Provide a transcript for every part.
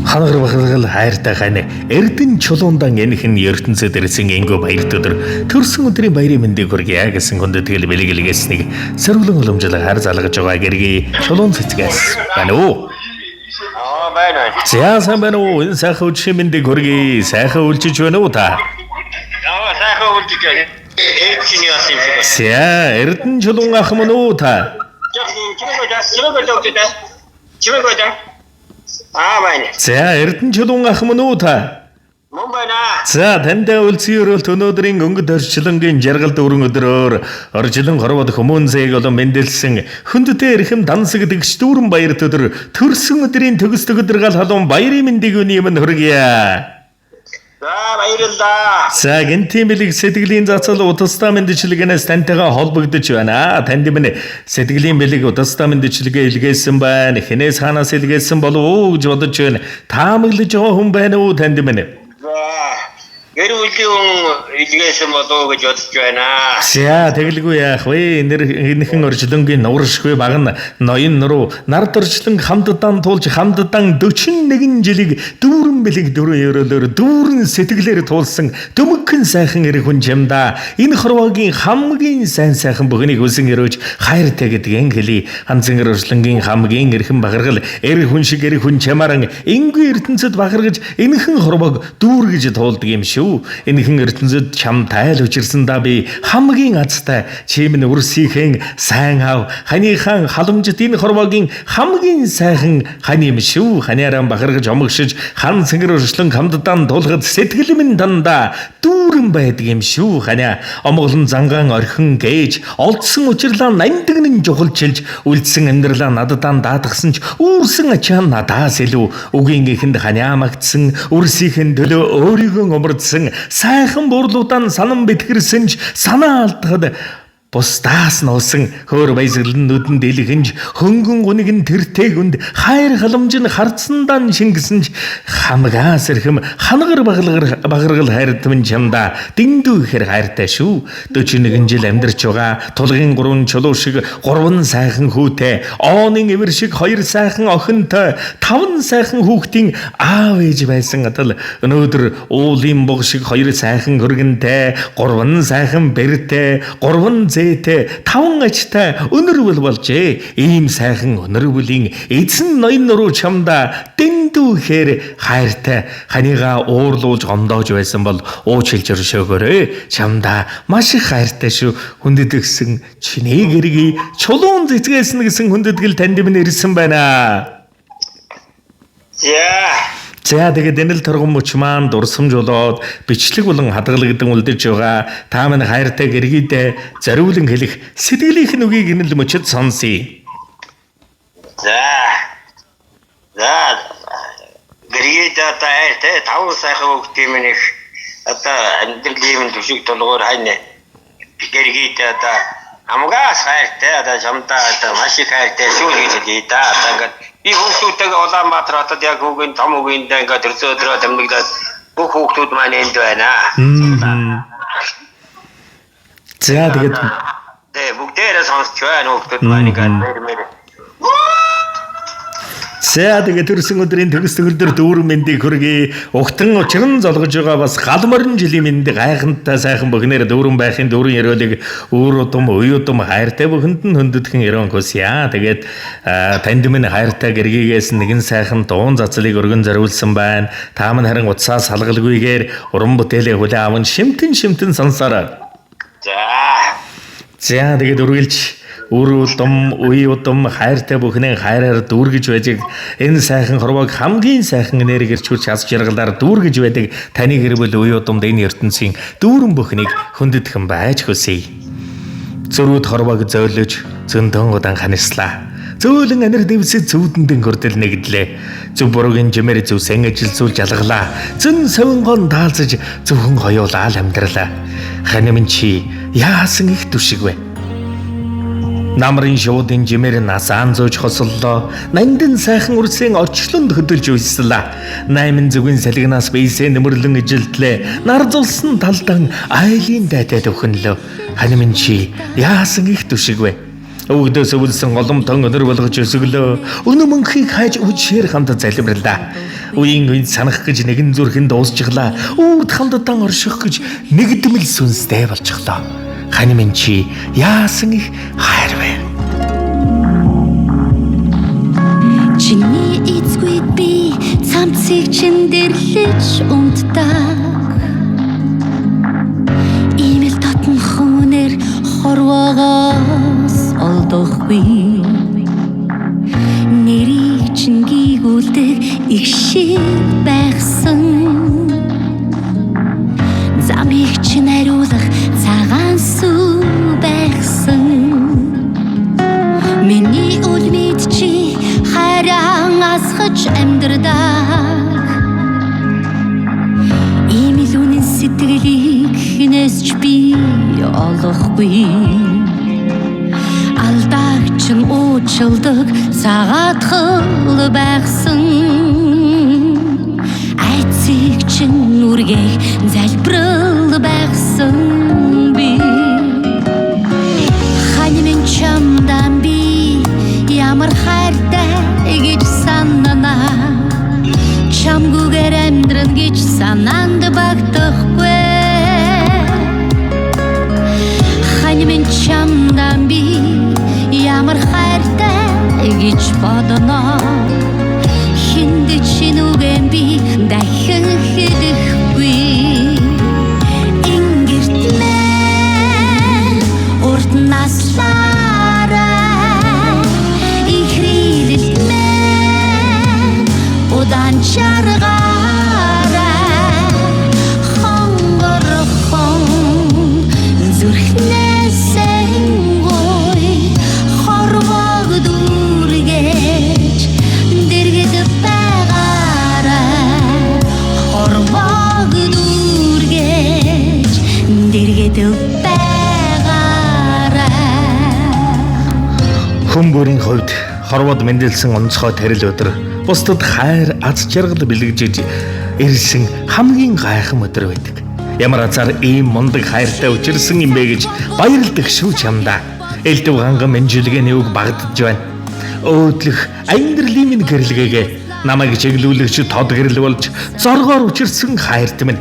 Ханагар бахаргал хайртай хань эрдэн чулуундан энхэн ертөнцөд ирсэн энгөө баярт өдөр төрсөн өдрийн баярын мэндийг хүргье гэсэн хүндэтгэл бэлгэлгээснийг сэрүүлэн уламжлал хайр залгаж байгаа гэргий чулуун цэцгээс байна уу? Байна. Сайн байна уу? Энэ сайхан өдрийн мэндийг хүргье. Сайхан үлжиж байна уу та? Сайхан үлжиж байна. Эцний яасан юм шиг. Сая эрдэн чулуун ах мөн үү та? Чимээгөө байна. За эрдэн чулуун ах мөн үү та? Мөн байна. За таньдаа үлцгийн өрөөлт өнөөдрийн өнгөд орчлонгийн жаргал дүүрэн өдрөөр орчлон хорвоод хүмүүнсэйг олон мэндэлсэн хүндтэй эрхэм дансаг дэгч дүүрэн баярт өдөр төрсөн өдрийн төгсдөг өдөр гал халуун баярын мэндийг үний юм хүргье. За баярлалаа. За гинтийн бэлэг сэтгэлийн зацал удастаа мэндчлэгнээс тантайгаа холбогдож байна. Танд минь сэтгэлийн бэлэг удастаа мэндчлэгээ илгээсэн байна. Хинээс хаанаас илгээсэн болов уу гэж бодож байна. Таамаглаж байгаа хүн байна уу танд минь? Гэр бүлийн илгээсэн болов гэж бодож байна. За тэгэлгүй яах вэ? Энэхэн орчлонгийн нууршгүй баг нь ноён нуруу нард орчлон хамтдан туулж хамтдан 41 жилиг дүүрэн бэлэг дөрөв өрөөлөөр дүүрэн сэтгэлээр туулсан дөмгөн сайхан эр хүн чамда энэ хорвоогийн хамгийн сайхан бүхнийг үсэн өрөөж хайртай гэдгийг хэлий. Ханцангэр орчлонгийн хамгийн эрхэм бахаргал эр хүн шиг эр хүн чамааран энгүй ертөнцид бахаргаж энэхэн хорвоог дүүргэж туулдаг юм шүү. Энэхэн ертөнцид чам тайл учирсан да би хамгийн азтай чимэн үрсийнхэн сайн аав ханыхан халамжит энэ хорвоогийн хамгийн сайхан хань юм шүү. Ханаараа бахаргаж омгшиж хан цэнгэр өршлөн хамтдан тулгад сэтгэл минь дандаа дүүрэн байдаг юм шүү. Ханиа омголон зангаан орхин гээж олдсон учирлаа нандагнын жухалчилж үлдсэн амьдралаа нададаа даатгсан ч үүрсэн ачаан надаас илүү үгийн ихэнд ханиа магтсан үрсийнхэн төлөө өөрийгөө омордсон сайхан буурлуудаа санан битгэрсэн ч санаа алдахад бусдаас нуусан хөөр баясгалан нүдэн дэлгэнж хөнгөн гуниг нь тэртээгүнд хайр халамж нь харцсандан шингэсэн ч хамгаас эрхэм ханагар багаргал хайртмын чамда дэндүү ихэр хайртай шүү. 41 жил амьдарч байгаа тулгын 3 чулуу шиг 3 сайхан хүүтэйооны эвэр шиг 2 сайхан охинтой 5 сайхан хүүхдийн аав ээж байсан атал өнөөдөр уулын бог шиг 2 сайхан хөргөнтэй 3 сайхан бэртэй 3 зээтэй 5 ачтай өнөр бүл болжээ. Ийм сайхан өнөр бүлийн эзэн ноён нуруу чамда дэндүү ихээр хайртай ханигаа уурлуулж гомдоож байсан бол ууч хэлж өршөөгөөрэй. Чамда маш их хайртай шүү. Хүндэтгсэн чиний гэргий чулуун цэцгээсэн гэсэн хүндэтгэл танд минь ирсэн байна. За тэгээд энэ л торгон мөч маань дурсамж болоод бичлэг болон хадгалагдсан үлдэж байгаа. Та минь хайртай гэргийдээ зориулан хэлэх сэтгэлийнх нь үгийг энэ л мөчөд сонсъё. За гэргийдээ та хайртай 5 сайхан хүүхдийн минь их одоо амьдралын төшиг толгоор хайна. Гэргийдээ одоо амгаас хайртай одоо чамдаа одоо маш их хайртай шүү гэж хэлээ да. Одоо ингээд би хүүхдүүдтэйгээ Улаанбаатар хотод яг хүүгийн том хүүгиндээ ингээд өдрөө дамжуулаад бүх хүүхдүүд маань энд байна. За тэгээд бүгдээрээ сонсч байна хүүхдүүд маань ингээд За тэгээд төрсөн өдрийн төгсдөг өдөр дүүрэн мэндийг хүргэе. Угтан учран золгож байгаа бас гал морин жилийн мэндийг гайхантай сайхан бөхнөр дүүрэн байхын дүүрэн ёроолыг өөр удам уй удам хайртай бүхэнд нь хөндөдгөн ерөн хөсье. Тэгээд танд минь хайртай гэргийгээс нэгэн сайхан дуун зацлыг өргөн зориулсан байна. Та минь харин утсаас салгалгүйгээр уран бүтээлээ хүлээн аван шимтэн сонсоорой. За тэгээд үргэлж үр удам уй удам хайртай бүхнээ хайраар дүүргэж байдаг энэ сайхан хорвоог хамгийн сайхан энерги ирчүүлж хас жаргалаар дүүргэж байдаг таны гэр бүл уй удамд энэ ертөнцийн дүүрэн бүхнийг хүндэтгэн байж хүсье. Зөрүүд хорвоог зөөлөж зөндөн удаан ханислаа. Зөөлөн анир дэвсэд зүудэндэн хүртэл нэгдлээ. Зүв буруугийн жимээр зүвсэн ажилзуулж алгалаа. Зэн совингон даалзаж зөвхөн хоёулаа л амьдралаа. Хань минь чи яасан их түшиг вэ? Намрын шуудын жимээр насаан зөөж хосоллоо. Нандин сайхан үрсийн орчлонд хөдөлж уйслаа. 8 зүгийн салгинаас бийсээ нөмөрлөн ижилтлээ. Нар зулсан талдан айлын дайтай төхөнлөө. Хань минь чи яасан их түшиг вэ? Өвгдөөс өвлсөн голомтон өнөр болгож өсөглөө. Өнө мөнхийг хайж үжээр хамт залбирлаа. Үеийн үед санах гэж нэгэн зүрхэнд дуусчихлаа. Үрд хамтдан орших гэж нэгдмэл сүнстэй болчихлоо. Хань минь чи яасан их хайр вэ? Чиний эцгүй би цамцыг чин дэрлэж унтдаг. Имэл татн хүнээр хорвоогоос олдохгүй. Нэрийг чин гийгүүлдэг их шиг байхсан. Замыг чин хариулах цагаан сүү байхсан. Миний үлмид чи хайран асгаж амьдрдаг. Имилүүнэн сэтгэлийг хинээс ч би олохгүй. Алдаагч нь уучлдаг цагаатхал байхсан. Айцыг чин үргэх залбирал байхсан би. Хань минь чамдан би ямар хайртай гэж санана. Чамгүйгээр амьдран гэж санаанд багтахгүй. Хань минь чамдан би ямар хайртай гэж бодно. Хинд чинүгэн би дахин хэлэхгүй. Ингэрт мэн урд наслаарай. Ихрилэлт мэн удаан чаргаарай. Хонгорхон зүрхнээсээ гой хорвог дүүргэж дэргэд байгаарай. Хорвог дүүргэж дэргэд байгаарай. Хүн бүрийн хувьд хорвоод мэндэлсэн онцгой тарил өдөр бусдад хайр аз жаргал бэлгэжиж ирсэн хамгийн гайхам өдөр байдаг. Ямар азар ийм мундаг хайртай учирсан юм бэ гэж баярлдаг шүү чамдаа. Элдв ганган мэнжилгээний үг багдж байна. Өөдлөх амьдралын минь гэрэлгээгээ намайг чиглүүлэгч тод гэрэл болж зоргоор учирсан хайрт минь.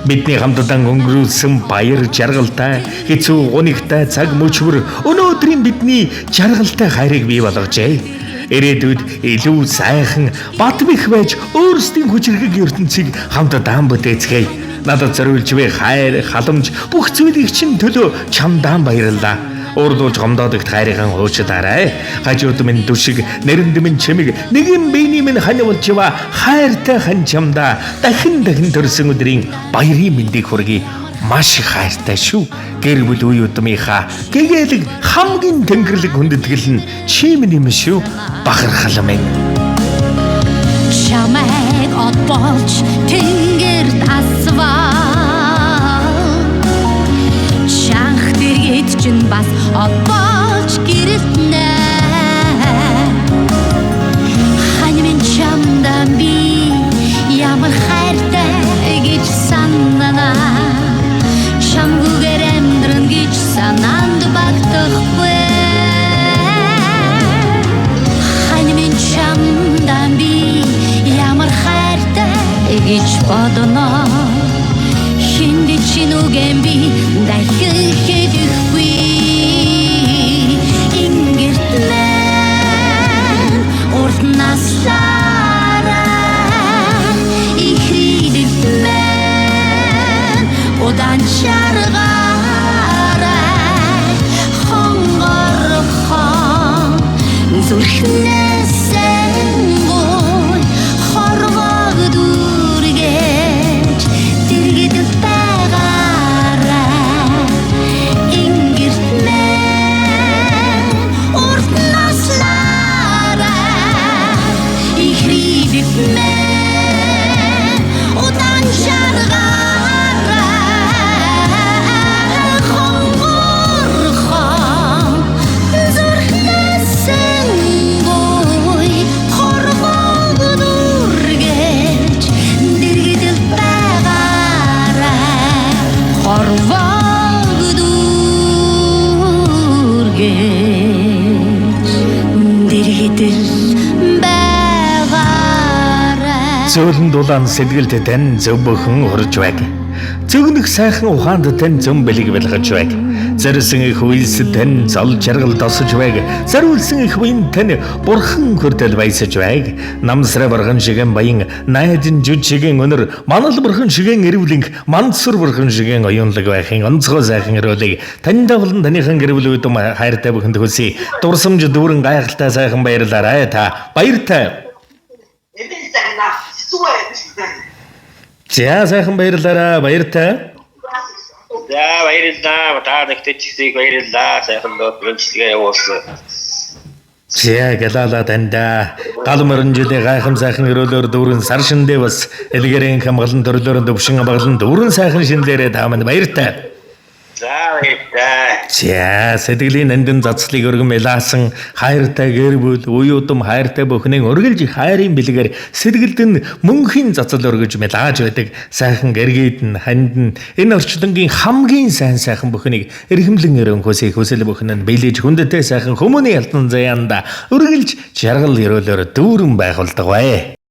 Бидний хамтдан өнгөрүүлсэн баяр жаргалтай хэцүү гунигтай цаг мөчвөр өнөөдрийн бидний жаргалтай хайрыг бий болгожээ. Ирээдүйд илүү сайхан бат бэх байж өөрсдийн хүчирхэг ертөнцийг хамтдаа бүтээцгээе. Надад зориулж буй хайр, халамж бүх зүйлийг чинь төлөө чамдаа баярлалаа. Урдуулж гомдоодогт хайрын хуучдаарай. Хажууд минь дүшиг, нэрэнд минь чимэг, нэгэн биений минь хань болж ива хайртай хань чамдаа дахин төрсөн өдрийн баярын мэндийг хүргэе. Маш их хайртай шүү. Гэр бүл үе удмынхаа гэгээлэг хамгийн тэнгэрлэг хүндэтгэл нь чи минь юм шүү. Бахархал минь. Чамайг од болж тэнгэрт асваа. Чанх дэргэд чин бас од болж гэрэлтнэ. Хань минь чамдан би ямар хайртай гэж санана. Чамгүйгээр амьдран гэж санаанд багтахгүй. Хань минь чамдан би ямар хайртай гэж бодно. Хинд чинүгэн би дахин хэлэхгүй. Ингэрт мэн урд наслаарай. Ихрилэлт мэн удаан чаргаарай. Хонгорхон зүрхнээсээ гой хорвог дүүргэж дэргэд байгаарай. Ингэрт мэн урд наслаарай. Ихрилэлт мэн удаан чаргаарай. Хонгорхон зүрхнээсээ гой хорвог дүүргэж дэргэд байгаарай. Хорвог дүүргэж дэргэд байгаарай. зөөлөн дулаан сэтгэлд тань зөв бүхэн урж байг. Зөвнөх сайхан ухаанд тань зөм бэлэг бэлгэж байг. Зарсан их үйлс тань зол жаргал тосож байг. Заруулсан их буян тань бурхан хүртэл баясаж байг. Намсраа бархан шигэн баян найдын жүж шигэн өнөр манал бурхан шигэн эрвлинг мандсур бурхан шигэн оюунлаг байхын онцгой сайхан өрөөлийг тань давлан таныхан гэрвэл үдэм хайртай бүхэнд хүсье. Дурсамж дүүрэн гайхалтай сайхан баярлаарай та. Баяртай. За сайхан баярлаарай. Баяртай. За баярлалаа. Та нэгтэй чигсийг баярлалаа. Сайхан доод гүнчлэгээ явуулсан. За гэлала танда гал мөрөнжлээ гайхам сайхан өрөөлөөр дүүрэн сар шиндээ бас элгэрийн хамгаалан төрлөөрөнд өвшин баглан дүүрэн сайхан шинлээрээ тааманд баяртай. За баярлалаа. За сэтгэлийн нандин цацлыг өргөн мэлаасан хайртай гэр бүл уюудам хайртай бүхнээ өргөлж хайрын бэлгээр сэтгэлд нь мөнхийн цацал өргөж мэлааж байдаг сайхан гэргээд нь ханд нь энэ орчлонгийн хамгийн сайхан бүхнийг эрхэмлэн өрөнгөөсэй хүсэл бүхэн нь бэлээж хүндтэй сайхан хүмүүний алтан заяанда өргөлж жаргал өрөөлөөр дүүрэн байгуулдаг бай.